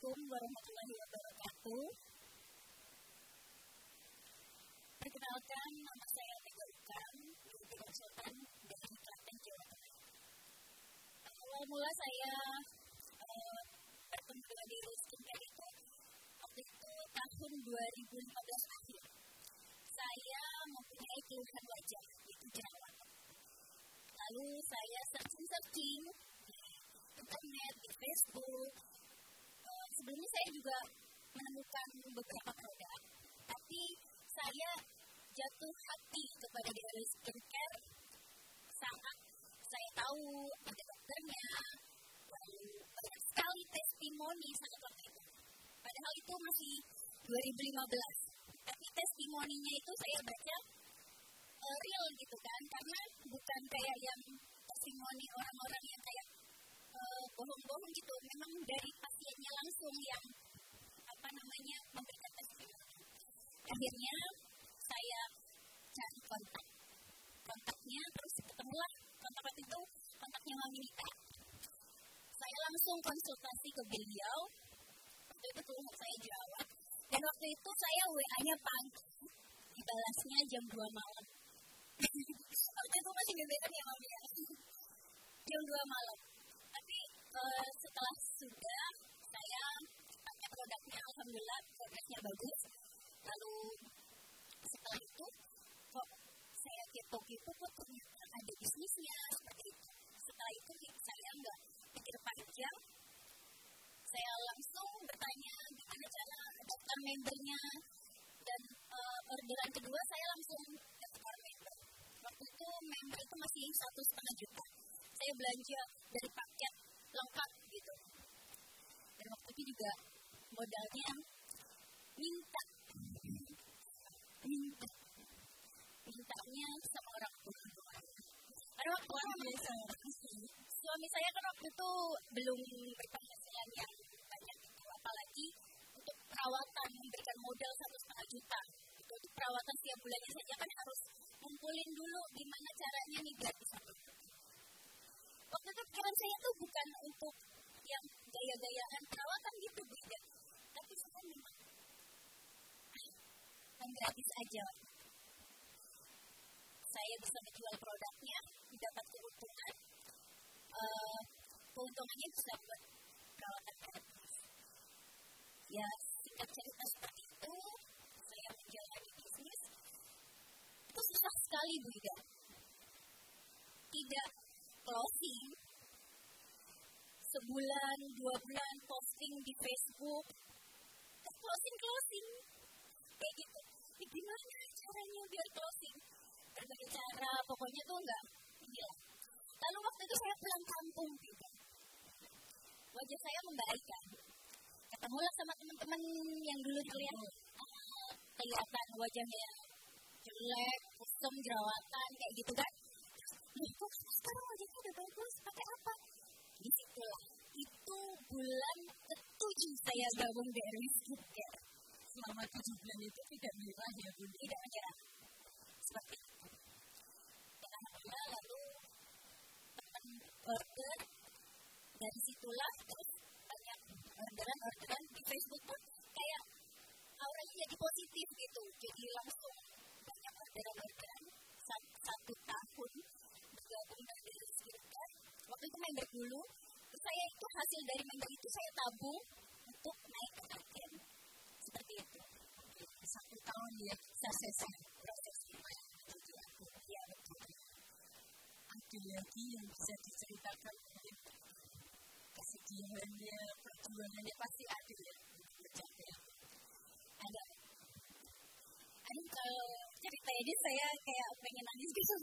Assalamualaikum warahmatullahi wabarakatuh. Perkenalkan, nama saya Mega Ukam, beauty consultant dari Klaten, Jawa Tengah. Awal mula saya bertemu dengan diri skincare itu waktu itu tahun 2015 akhir. Saya mempunyai keluhan wajah, yaitu jerawat. Lalu saya searching di internet, di Facebook. Sebelumnya saya juga menemukan beberapa produk, tapi saya jatuh hati kepada Daily Skincare saat saya tahu ada dokternya, lalu banyak sekali testimoni saat itu. Padahal itu masih 2015, tapi testimoninya itu saya baca real gitu kan, karena bukan kayak yang testimoni orang-orang yang kayak bohong-bohong gitu, memang dari pasiennya langsung yang memberikan testimoni. Akhirnya saya cari kontaknya, terus ketemulah kontak itu, kontaknya Mami Nita. Saya langsung konsultasi ke beliau. Waktu itu keluhan saya jerawat, dan waktu itu saya WA-nya pagi, dibalasnya jam 2 malam. Waktu itu masih BBM ya Mami ya, jam 2 malam. Tapi setelah sudah saya pakai produknya, alhamdulillah progresnya bagus. Lalu setelah itu kok saya kepo-kepo kok ternyata ada bisnisnya seperti itu. Setelah itu saya nggak pikir panjang, saya langsung bertanya gimana cara daftar membernya, dan orderan kedua saya langsung daftar member. Waktu itu member itu masih 1,5 juta. Saya belanja dari paket lengkap gitu. Dan waktu itu juga modalnya mintanya sama orang tua. Karena waktu suami saya kan waktu itu belum berpenghasilan yang banyak itu, apalagi untuk perawatan memberikan modal 1,5 juta. Itu untuk perawatan setiap bulannya saja kan harus ngumpulin dulu gimana caranya nih biar bisa. Waktu itu pikiran saya tuh bukan untuk yang gaya-gayaan perawatan gitu, beda. Tapi saya memang gratis aja. Saya bisa menjual produknya, dapat keuntungan. Keuntungannya bisa buat perawatan gratis. Ya, singkat cerita seperti itu, saya menjalani bisnis. Itu susah sekali, Bu Ida. Tidak closing, sebulan, 2 bulan posting di Facebook, closing, kayak gitu. Gimana caranya biar closing? Berbagai cara, pokoknya tuh enggak gila. Lalu waktu itu saya pulang kampung juga. Wajah saya membaik kan. Ketemulah sama teman-teman yang dulu kelihatan wajahnya jelek, kusam, jerawatan, kayak gitu kan. Kok sekarang wajahnya udah bagus, pakai apa? Disitulah, itu bulan ke-7 saya gabung dari skincare. Selama 7 bulan itu tidak menyerah ya Bu? Tidak menyerah. Seperti itu. Dan alhamdulillah lalu teman order, dari situlah terus banyak orderan di Facebook pun kayak auranya jadi positif gitu. Jadi langsung banyak orderan 1 tahun bergabung dari skincare. Waktu itu member dulu, terus saya itu hasil dari member itu saya tabung untuk naik ke agen. Seperti itu. 1 tahun ya, selesai prosesnya. Ya, betul. Ada lagi yang bisa diceritakan mungkin kesedihannya, perjuangannya pasti ada ya. Ada. Kalau cerita ini saya kayak pengen nangis gitu.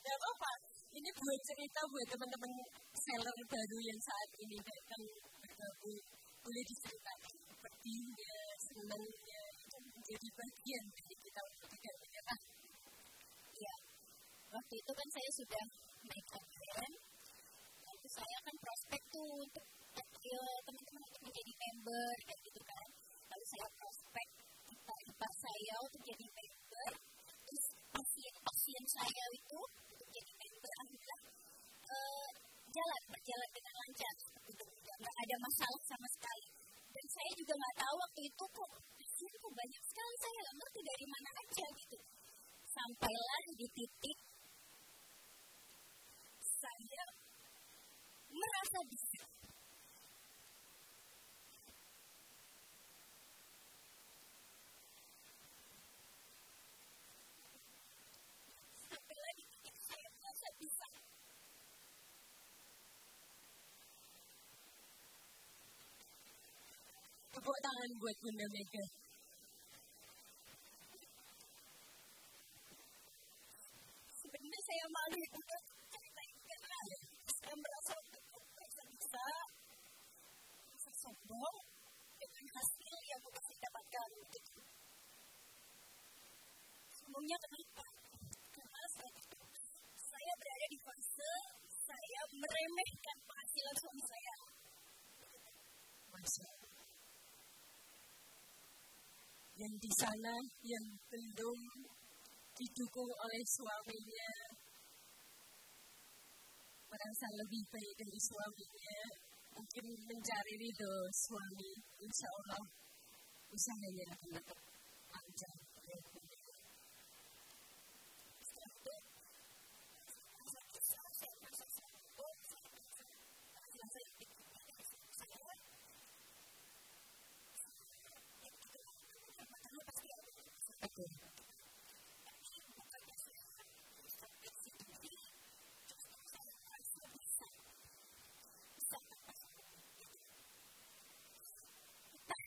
Gak apa-apa. Ini buat cerita buat teman-teman seller baru yang saat ini datang bergabung. Boleh diceritakan pedihnya, senangnya, itu menjadi bagian dari kita untuk tidak menyerah. Iya, waktu itu kan saya sudah naik agen, lalu saya kan prospek tuh untuk teman-teman untuk menjadi member, kayak gitu kan. Lalu saya prospek ipar saya untuk jadi member, terus pasien saya itu untuk jadi member, alhamdulillah berjalan dengan lancar, nggak ada masalah sama sekali. itu kok banyak sekali, saya nggak ngerti dari mana aja gitu. Sampailah di titik saya merasa bisa. Sampailah di titik saya merasa bisa. Tepuk tangan buat Bunda Mega. Sebenarnya saya malu untuk ceritain karena saya merasa bisa sombong dengan hasil yang saya dapatkan. Sombongnya kenapa? Karena saya berada di fase saya meremehkan penghasilan suami saya. Yang di sana yang belum didukung oleh suaminya, merasa lebih baik dari suaminya, mungkin mencari ridho suami, insya Allah usahanya akan dapat lancar.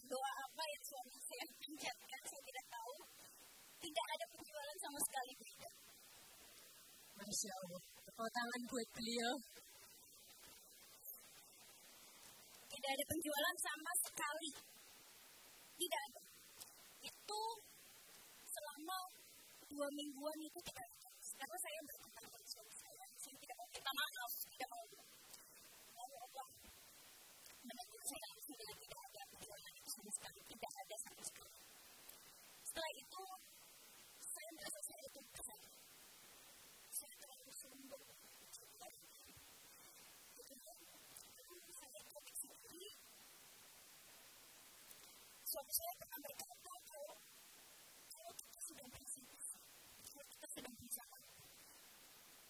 Doa apa yang suami saya panjatkan, saya tidak tahu. Tidak ada penjualan sama sekali. Masya Allah, tepuk tangan buat beliau. Tidak ada penjualan sama sekali. Tidak ada. Itu selama 2 mingguan itu tidak ada. Karena saya berkata dengan suami saya tidak mau minta maaf, tidak mau. Lalu Allah menegur saya sudah tidak ada penjualan itu sama sekali. Tidak ada sama sekali. Setelah itu, saya merasa saya itu bersalah. Saya terlalu sombong. Suami saya pernah berkata kalau kita sudah bisa,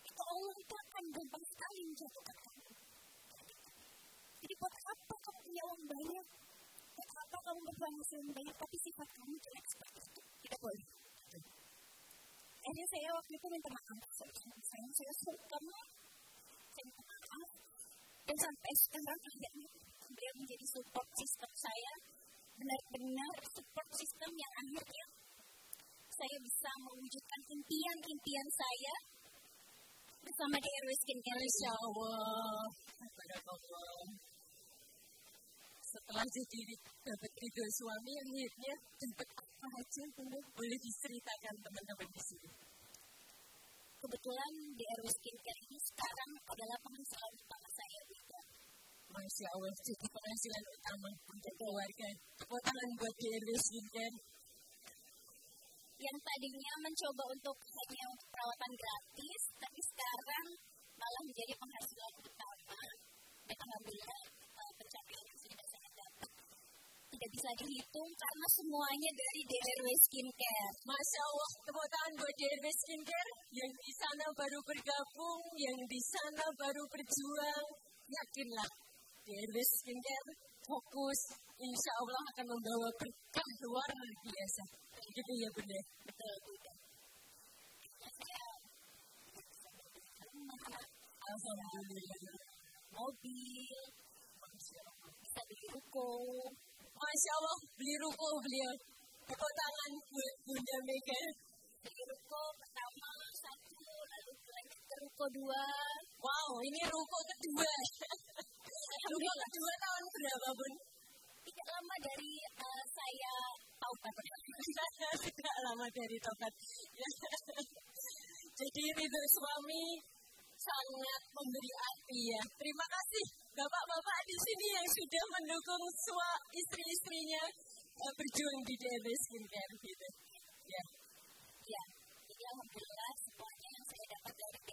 itu Allah itu akan gampang sekali menjatuhkan kamu. Jadi buat apa kamu punya uang banyak? Buat apa kamu berpenghasilan banyak tapi sifat kamu jelek seperti itu? Tidak boleh. Akhirnya saya waktu itu minta maaf. Saya suka saya minta maaf. Dan sampai sekarang akhirnya beliau menjadi support system saya. Benar-benar support system yang akhirnya saya bisa mewujudkan impian-impian saya bersama DRW Skincare. Insya Allah. Setelah jadi dapat ridho suami, akhirnya dapat apa aja, boleh diceritakan teman-teman di sini. Kebetulan DRW Skincare ini sekarang adalah penghasilan utama saya juga. Masya Allah, jadi penghasilan utama untuk keluarga. Tepuk tangan buat DRW Skincare. Yang tadinya mencoba untuk hanya untuk perawatan gratis, tapi sekarang malah menjadi penghasilan utama. Dan alhamdulillah pencapaian yang sudah saya dapat tidak bisa dihitung karena semuanya dari DRW Skincare. Masya Allah, tepuk tangan buat DRW Skincare. Yang di sana baru bergabung, yang di sana baru berjuang. Yakinlah, DRW Skincare fokus, insya Allah akan membawa berkah luar biasa. Gitu ya Bunda? Betul. Alhamdulillah. Mobil, bisa beli ruko. Masya Allah, beli ruko beliau. Tepuk tangan buat Bunda Mega. Beli ruko pertama 1, lalu lanjut ke ruko 2. Wow, ini ruko kedua. Ruko kedua tahun berapa Bun? Tidak lama dari saya taubat. Tidak lama dari taubat. Jadi ridho suami sangat memberi arti ya. Terima kasih bapak-bapak di sini yang sudah mendukung istri-istrinya berjuang di DRW Skincare gitu. Ya. Jadi alhamdulillah semuanya yang saya dapat dari